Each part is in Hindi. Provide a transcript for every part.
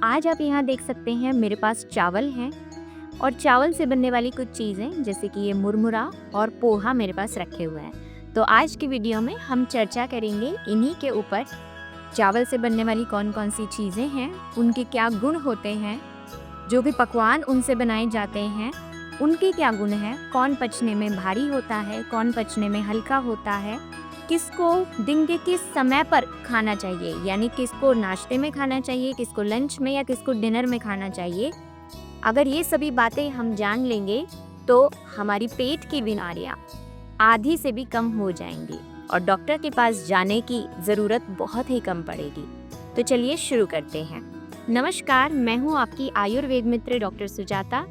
आज आप यहाँ देख सकते हैं मेरे पास चावल हैं और चावल से बनने वाली कुछ चीज़ें जैसे कि ये मुरमुरा और पोहा मेरे पास रखे हुए हैं। तो आज की वीडियो में हम चर्चा करेंगे इन्हीं के ऊपर। चावल से बनने वाली कौन कौन सी चीज़ें हैं, उनके क्या गुण होते हैं, जो भी पकवान उनसे बनाए जाते हैं उनके क्या गुण हैं, कौन पचने में भारी होता है, कौन पचने में हल्का होता है, किसको दिन के किस समय पर खाना चाहिए, यानी किसको नाश्ते में खाना चाहिए, किसको लंच में या किसको डिनर में खाना चाहिए। अगर ये सभी बातें हम जान लेंगे तो हमारी पेट की बीमारियां आधी से भी कम हो जाएंगी और डॉक्टर के पास जाने की ज़रूरत बहुत ही कम पड़ेगी। तो चलिए शुरू करते हैं। नमस्कार, मैं हूँ आपकी आयुर्वेद मित्र डॉक्टर सुजाता।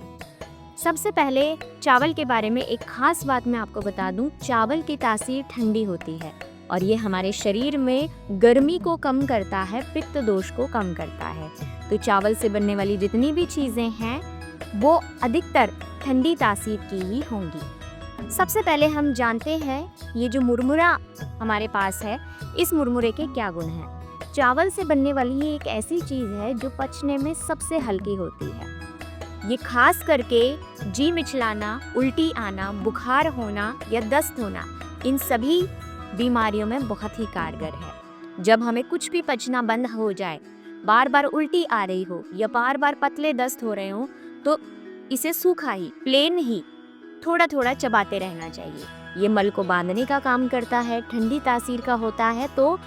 सबसे पहले चावल के बारे में एक खास बात मैं आपको बता दूं। चावल की तासीर ठंडी होती है और ये हमारे शरीर में गर्मी को कम करता है, पित्त दोष को कम करता है। तो चावल से बनने वाली जितनी भी चीज़ें हैं वो अधिकतर ठंडी तासीर की ही होंगी। सबसे पहले हम जानते हैं ये जो मुरमुरा हमारे पास है, इस मुरमुरे के क्या गुण हैं। चावल से बनने वाली ये एक ऐसी चीज़ है जो पचने में सबसे हल्की होती है। ये खास करके जी मिचलाना, उल्टी आना, बुखार होना या दस्त होना, इन सभी बीमारियों में बहुत ही कारगर है। जब हमें कुछ भी पचना बंद हो जाए, बार बार उल्टी आ रही हो या बार बार पतले दस्त हो रहे हो, तो इसे सूखा ही, प्लेन ही थोड़ा थोड़ा चबाते रहना चाहिए। ये मल को बांधने का काम करता है, ठंडी तासीर का होता है, तो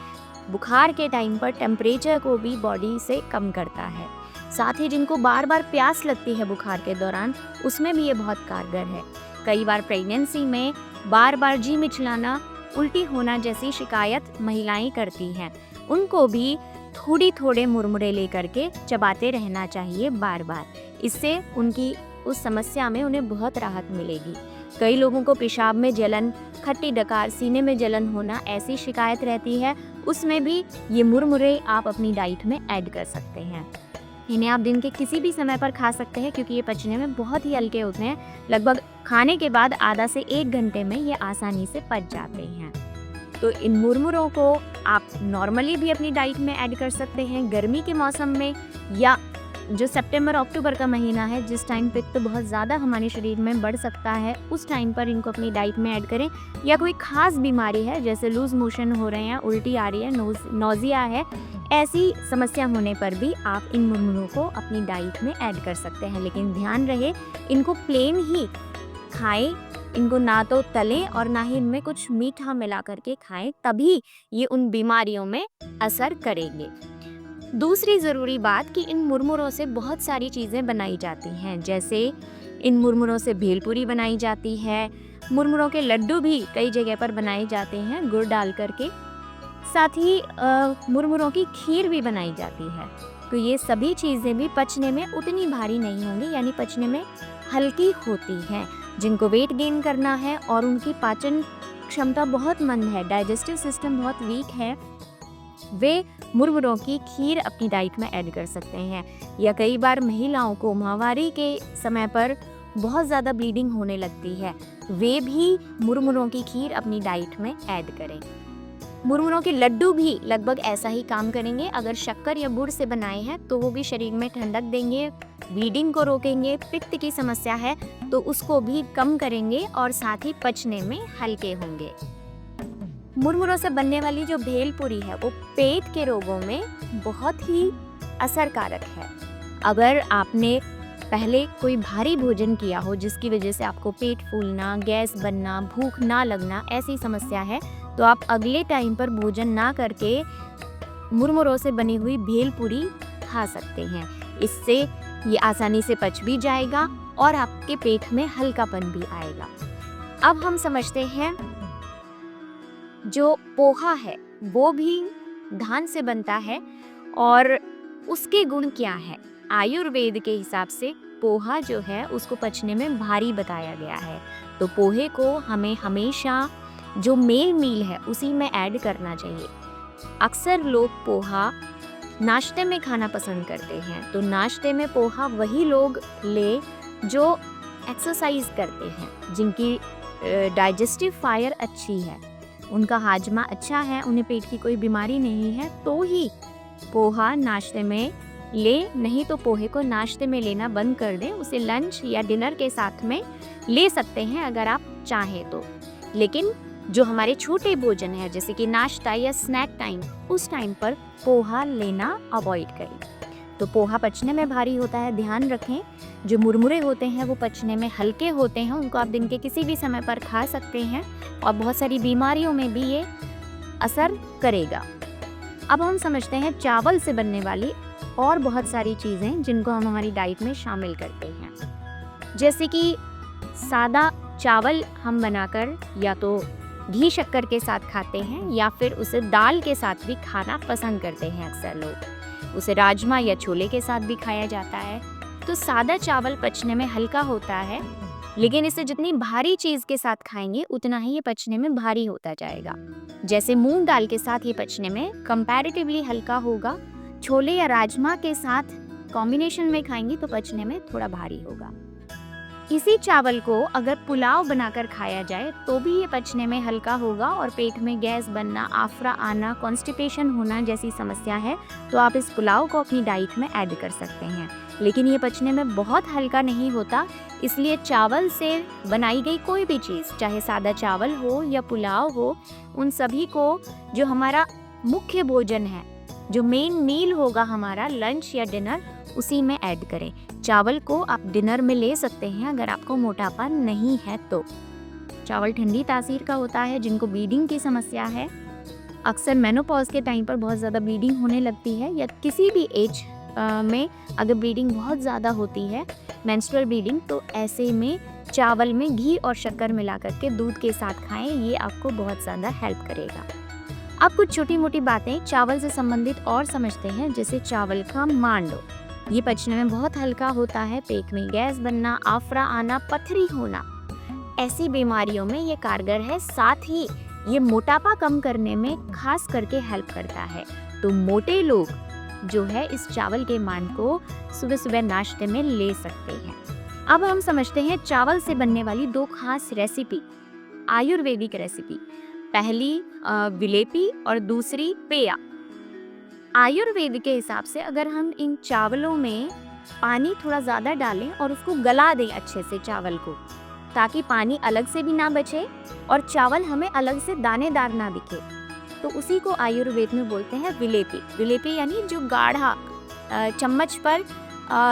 बुखार के टाइम पर टेम्परेचर को भी बॉडी से कम करता है। साथ ही जिनको बार बार प्यास लगती है बुखार के दौरान, उसमें भी ये बहुत कारगर है। कई बार प्रेगनेंसी में बार बार जी मिचलाना, उल्टी होना जैसी शिकायत महिलाएं करती हैं, उनको भी थोड़े मुरमुरे लेकर के चबाते रहना चाहिए बार बार। इससे उनकी उस समस्या में उन्हें बहुत राहत मिलेगी। कई लोगों को पेशाब में जलन, खट्टी डकार, सीने में जलन होना, ऐसी शिकायत रहती है, उसमें भी ये मुरमुरे आप अपनी डाइट में ऐड कर सकते हैं। इन्हें आप दिन के किसी भी समय पर खा सकते हैं क्योंकि ये पचने में बहुत ही हल्के होते हैं। लगभग खाने के बाद आधा से 1 घंटे में ये आसानी से पच जाते हैं। तो इन मुरमुरों को आप नॉर्मली भी अपनी डाइट में ऐड कर सकते हैं। गर्मी के मौसम में या जो सितंबर अक्टूबर का महीना है, जिस टाइम पित्त बहुत ज़्यादा हमारे शरीर में बढ़ सकता है, उस टाइम पर इनको अपनी डाइट में ऐड करें। या कोई ख़ास बीमारी है जैसे लूज़ मोशन हो रहे हैं, उल्टी आ रही है, नोज़िया है, ऐसी समस्या होने पर भी आप इन मुरमुरों को अपनी डाइट में ऐड कर सकते हैं। लेकिन ध्यान रहे, इनको प्लेन ही खाएं, इनको ना तो तलें और ना ही इनमें कुछ मीठा मिला करके खाएं, तभी ये उन बीमारियों में असर करेंगे। दूसरी ज़रूरी बात कि इन मुरमुरों से बहुत सारी चीज़ें बनाई जाती हैं, जैसे इन मुरमुरों से भेलपूरी बनाई जाती है, मुरमुरों के लड्डू भी कई जगह पर बनाए जाते हैं गुड़ डाल करके। साथ ही मुरमुरों की खीर भी बनाई जाती है। तो ये सभी चीज़ें भी पचने में उतनी भारी नहीं होंगी, यानी पचने में हल्की होती हैं। जिनको वेट गेन करना है और उनकी पाचन क्षमता बहुत मंद है, डाइजेस्टिव सिस्टम बहुत वीक है, वे मुरमुरों की खीर अपनी डाइट में ऐड कर सकते हैं। या कई बार महिलाओं को माहवारी के समय पर बहुत ज़्यादा ब्लीडिंग होने लगती है, वे भी मुरमुरों की खीर अपनी डाइट में ऐड करें। मुरमुरों के लड्डू भी लगभग ऐसा ही काम करेंगे। अगर शक्कर या गुड़ से बनाए हैं तो वो भी शरीर में ठंडक देंगे, ब्लीडिंग को रोकेंगे, पित्त की समस्या है तो उसको भी कम करेंगे और साथ ही पचने में हल्के होंगे। मुरमुरों से बनने वाली जो भेलपूरी है वो पेट के रोगों में बहुत ही असरकारक है। अगर आपने पहले कोई भारी भोजन किया हो जिसकी वजह से आपको पेट फूलना, गैस बनना, भूख ना लगना, ऐसी समस्या है, तो आप अगले टाइम पर भोजन ना करके मुरमुरों से बनी हुई भेलपूरी खा सकते हैं। इससे ये आसानी से पच भी जाएगा और आपके पेट में हल्कापन भी आएगा। अब हम समझते हैं जो पोहा है वो भी धान से बनता है और उसके गुण क्या है। आयुर्वेद के हिसाब से पोहा जो है उसको पचने में भारी बताया गया है, तो पोहे को हमें हमेशा जो मेन मील है उसी में ऐड करना चाहिए। अक्सर लोग पोहा नाश्ते में खाना पसंद करते हैं, तो नाश्ते में पोहा वही लोग ले जो एक्सरसाइज करते हैं, जिनकी डाइजेस्टिव फायर अच्छी है, उनका हाजमा अच्छा है, उन्हें पेट की कोई बीमारी नहीं है, तो ही पोहा नाश्ते में ले, नहीं तो पोहे को नाश्ते में लेना बंद कर दें। उसे लंच या डिनर के साथ में ले सकते हैं अगर आप चाहें तो। लेकिन जो हमारे छोटे भोजन है जैसे कि नाश्ता या स्नैक टाइम, उस टाइम पर पोहा लेना अवॉइड करें। तो पोहा पचने में भारी होता है, ध्यान रखें। जो मुरमुरे होते हैं वो पचने में हल्के होते हैं, उनको आप दिन के किसी भी समय पर खा सकते हैं और बहुत सारी बीमारियों में भी ये असर करेगा। अब हम समझते हैं चावल से बनने वाली और बहुत सारी चीज़ें जिनको हम हमारी डाइट में शामिल करते हैं। जैसे कि सादा चावल हम बनाकर या तो घी शक्कर के साथ खाते हैं या फिर उसे दाल के साथ भी खाना पसंद करते हैं अक्सर लोग। उसे राजमा या छोले के साथ भी खाया जाता है। तो सादा चावल पचने में हल्का होता है, लेकिन इसे जितनी भारी चीज़ के साथ खाएंगे उतना ही ये पचने में भारी होता जाएगा। जैसे मूंग दाल के साथ ये पचने में कंपैरेटिवली हल्का होगा, छोले या राजमा के साथ कॉम्बिनेशन में खाएंगे तो पचने में थोड़ा भारी होगा। इसी चावल को अगर पुलाव बनाकर खाया जाए तो भी ये पचने में हल्का होगा और पेट में गैस बनना, आफरा आना, कॉन्स्टिपेशन होना जैसी समस्या है तो आप इस पुलाव को अपनी डाइट में ऐड कर सकते हैं। लेकिन ये पचने में बहुत हल्का नहीं होता, इसलिए चावल से बनाई गई कोई भी चीज़, चाहे सादा चावल हो या पुलाव हो, उन सभी को जो हमारा मुख्य भोजन है, जो मेन मील होगा हमारा लंच या डिनर, उसी में ऐड करें। चावल को आप डिनर में ले सकते हैं अगर आपको मोटापा नहीं है तो। चावल ठंडी तासीर का होता है। जिनको ब्लीडिंग की समस्या है, अक्सर मेनोपॉज के टाइम पर बहुत ज़्यादा ब्लीडिंग होने लगती है या किसी भी एज में अगर ब्लीडिंग बहुत ज़्यादा होती है, मेंस्ट्रुअल ब्लीडिंग, तो ऐसे में चावल में घी और शक्कर मिला करके दूध के साथ खाएं, ये आपको बहुत ज़्यादा हेल्प करेगा। अब कुछ छोटी मोटी बातें चावल से संबंधित और समझते हैं, जैसे चावल का मांडो। ये पचने में बहुत हल्का होता है। पेट में गैस बनना, आफरा आना, पथरी होना, ऐसी बीमारियों में ये कारगर है। साथ ही ये मोटापा कम करने में खास करके हेल्प करता है। तो मोटे लोग जो है इस चावल के मांड को सुबह सुबह नाश्ते में ले सकते हैं। अब हम समझते हैं चावल से बनने वाली दो खास रेसिपी, आयुर्वेदिक रेसिपी। पहली विलेपी और दूसरी पेया। आयुर्वेद के हिसाब से अगर हम इन चावलों में पानी थोड़ा ज़्यादा डालें और उसको गला दें अच्छे से चावल को, ताकि पानी अलग से भी ना बचे और चावल हमें अलग से दानेदार ना दिखे, तो उसी को आयुर्वेद में बोलते हैं विलेपी। विलेपी यानी जो गाढ़ा चम्मच पर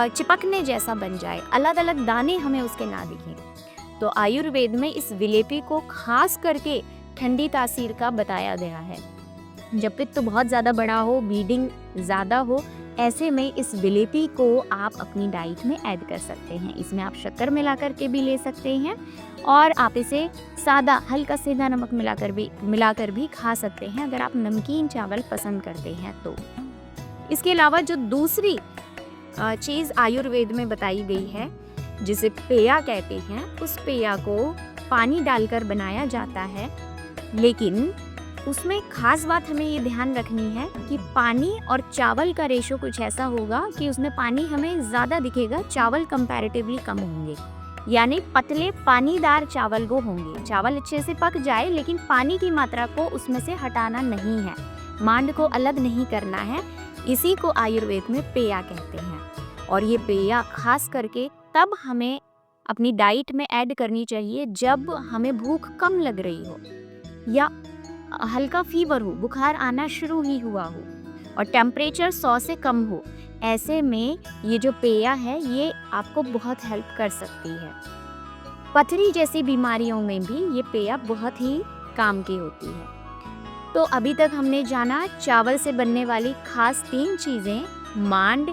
चिपकने जैसा बन जाए, अलग अलग दाने हमें उसके ना दिखें। तो आयुर्वेद में इस विलेपी को खास करके ठंडी तासीर का बताया गया है। जब पित्त बहुत ज़्यादा बड़ा हो, ब्लीडिंग ज़्यादा हो, ऐसे में इस विलेपी को आप अपनी डाइट में ऐड कर सकते हैं। इसमें आप शक्कर मिला करके भी ले सकते हैं और आप इसे सादा हल्का सीधा नमक मिलाकर भी खा सकते हैं अगर आप नमकीन चावल पसंद करते हैं तो। इसके अलावा जो दूसरी चीज़ आयुर्वेद में बताई गई है जिसे पेया कहते हैं, उस पेया को पानी डालकर बनाया जाता है, लेकिन उसमें खास बात हमें ये ध्यान रखनी है कि पानी और चावल का रेशो कुछ ऐसा होगा कि उसमें पानी हमें ज़्यादा दिखेगा, चावल कंपैरेटिवली कम होंगे। यानी पतले पानीदार चावल वो होंगे। चावल अच्छे से पक जाए लेकिन पानी की मात्रा को उसमें से हटाना नहीं है, मांड को अलग नहीं करना है। इसी को आयुर्वेद में पेया कहते हैं। और ये पेया खास करके तब हमें अपनी डाइट में ऐड करनी चाहिए जब हमें भूख कम लग रही हो या हल्का फीवर हो, बुखार आना शुरू ही हुआ हो और टेम्परेचर 100 से कम हो। ऐसे में ये जो पेया है ये आपको बहुत हेल्प कर सकती है। पथरी जैसी बीमारियों में भी ये पेया बहुत ही काम की होती है। तो अभी तक हमने जाना चावल से बनने वाली खास 3 चीज़ें, मांड,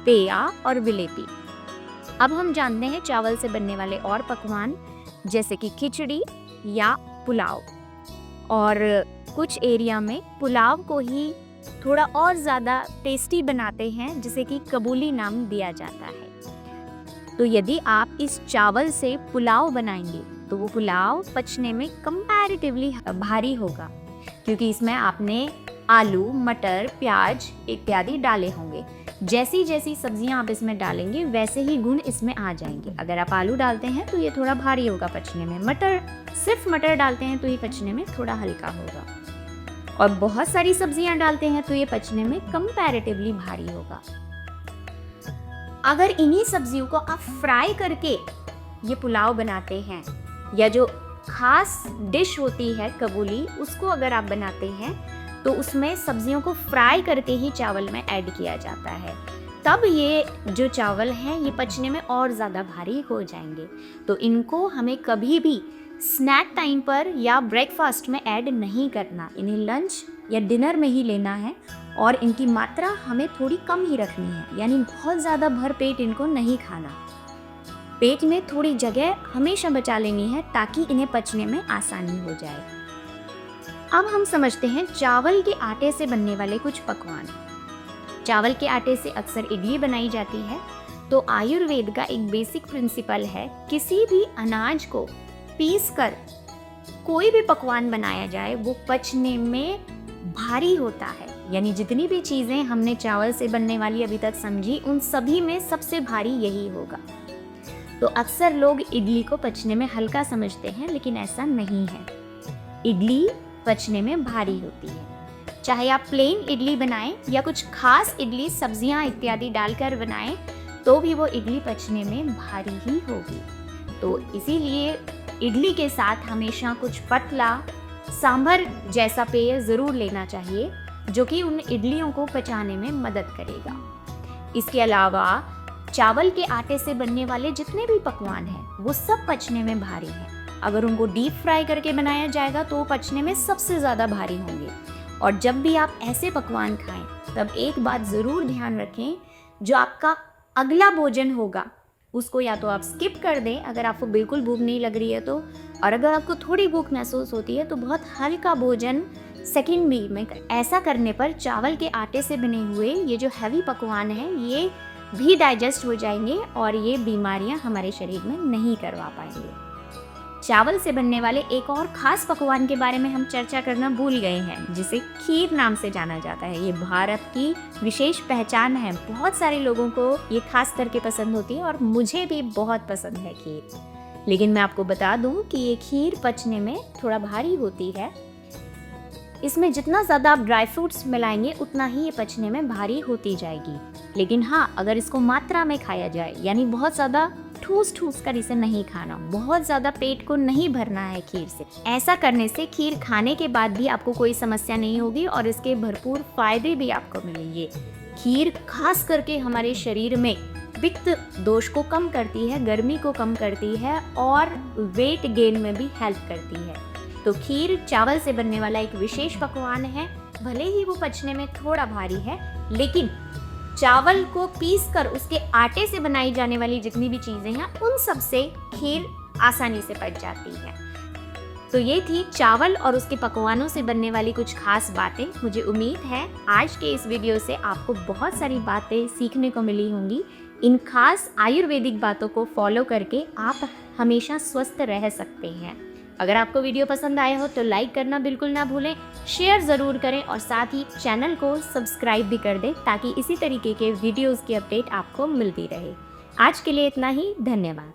पेया और विलेपी। अब हम जानते हैं चावल से बनने वाले और पकवान, जैसे कि खिचड़ी या पुलाव। और कुछ एरिया में पुलाव को ही थोड़ा और ज़्यादा टेस्टी बनाते हैं, जिसे कि कबूली नाम दिया जाता है। तो यदि आप इस चावल से पुलाव बनाएंगे तो वो पुलाव पचने में कंपैरेटिवली भारी होगा, क्योंकि इसमें आपने आलू, मटर, प्याज इत्यादि डाले होंगे। जैसी जैसी सब्जियां आप इसमें डालेंगे वैसे ही गुण इसमें आ जाएंगे। अगर आप आलू डालते हैं तो ये थोड़ा भारी होगा पचने में, सिर्फ मटर डालते हैं तो ये पचने में थोड़ा हल्का होगा, और बहुत सारी सब्जियां डालते हैं तो ये पचने में कंपैरेटिवली भारी होगा। अगर इन्हीं सब्जियों को आप फ्राई करके ये पुलाव बनाते हैं या जो खास डिश होती है कबूली, उसको अगर आप बनाते हैं तो उसमें सब्जियों को फ्राई करके ही चावल में ऐड किया जाता है, तब ये जो चावल हैं ये पचने में और ज़्यादा भारी हो जाएंगे। तो इनको हमें कभी भी स्नैक टाइम पर या ब्रेकफास्ट में ऐड नहीं करना, इन्हें लंच या डिनर में ही लेना है और इनकी मात्रा हमें थोड़ी कम ही रखनी है, यानी बहुत ज़्यादा भर पेट इनको नहीं खाना। पेट में थोड़ी जगह हमेशा बचा लेनी है ताकि इन्हें पचने में आसानी हो जाए। अब हम समझते हैं चावल के आटे से बनने वाले कुछ पकवान। चावल के आटे से अक्सर इडली बनाई जाती है। तो आयुर्वेद का एक बेसिक प्रिंसिपल है, किसी भी अनाज को पीसकर कोई भी पकवान बनाया जाए वो पचने में भारी होता है। यानी जितनी भी चीज़ें हमने चावल से बनने वाली अभी तक समझी, उन सभी में सबसे भारी यही होगा। तो अक्सर लोग इडली को पचने में हल्का समझते हैं, लेकिन ऐसा नहीं है। इडली पचने में भारी होती है। चाहे आप प्लेन इडली बनाएं या कुछ खास इडली सब्जियां इत्यादि डालकर बनाएं, तो भी वो इडली पचने में भारी ही होगी। तो इसीलिए इडली के साथ हमेशा कुछ पतला सांभर जैसा पेय ज़रूर लेना चाहिए, जो कि उन इडलियों को पचाने में मदद करेगा। इसके अलावा चावल के आटे से बनने वाले जितने भी पकवान हैं वो सब पचने में भारी हैं। अगर उनको डीप फ्राई करके बनाया जाएगा तो वो पचने में सबसे ज़्यादा भारी होंगे। और जब भी आप ऐसे पकवान खाएं तब एक बात ज़रूर ध्यान रखें, जो आपका अगला भोजन होगा उसको या तो आप स्किप कर दें अगर आपको बिल्कुल भूख नहीं लग रही है तो, और अगर आपको थोड़ी भूख महसूस होती है तो बहुत हल्का भोजन सेकंड मील में। ऐसा करने पर चावल के आटे से बने हुए ये जो हैवी पकवान हैं ये भी डाइजेस्ट हो जाएंगे और ये बीमारियां हमारे शरीर में नहीं करवा पाएंगे। चावल से बनने वाले एक और खास पकवान के बारे में हम चर्चा करना भूल गए हैं, जिसे खीर नाम से जाना जाता है। ये भारत की विशेष पहचान है। बहुत सारे लोगों को ये खास करके पसंद होती है और मुझे भी बहुत पसंद है खीर। लेकिन मैं आपको बता दूं कि ये खीर पचने में थोड़ा भारी होती है। इसमें जितना ज़्यादा आप ड्राई फ्रूट्स मिलाएंगे उतना ही ये पचने में भारी होती जाएगी। लेकिन हाँ, अगर इसको मात्रा में खाया जाए, यानी बहुत ज़्यादा ठूस ठूस कर इसे नहीं खाना, बहुत ज़्यादा पेट को नहीं भरना है खीर से। ऐसा करने से खीर खाने के बाद भी आपको कोई समस्या नहीं होगी और इसके भरपूर फायदे भी आपको मिलेंगे। खीर खास करके हमारे शरीर में पित्त दोष को कम करती है, गर्मी को कम करती है और वेट गेन में भी हेल्प करती है। तो खीर चावल से बनने वाला एक विशेष पकवान है। भले ही वो पचने में थोड़ा भारी है, लेकिन चावल को पीसकर उसके आटे से बनाई जाने वाली जितनी भी चीज़ें हैं उन सब से खीर आसानी से पच जाती है। तो ये थी चावल और उसके पकवानों से बनने वाली कुछ खास बातें। मुझे उम्मीद है आज के इस वीडियो से आपको बहुत सारी बातें सीखने को मिली होंगी। इन खास आयुर्वेदिक बातों को फॉलो करके आप हमेशा स्वस्थ रह सकते हैं। अगर आपको वीडियो पसंद आया हो तो लाइक करना बिल्कुल ना भूलें, शेयर ज़रूर करें और साथ ही चैनल को सब्सक्राइब भी कर दें ताकि इसी तरीके के वीडियोज़ की अपडेट आपको मिलती रहे। आज के लिए इतना ही, धन्यवाद।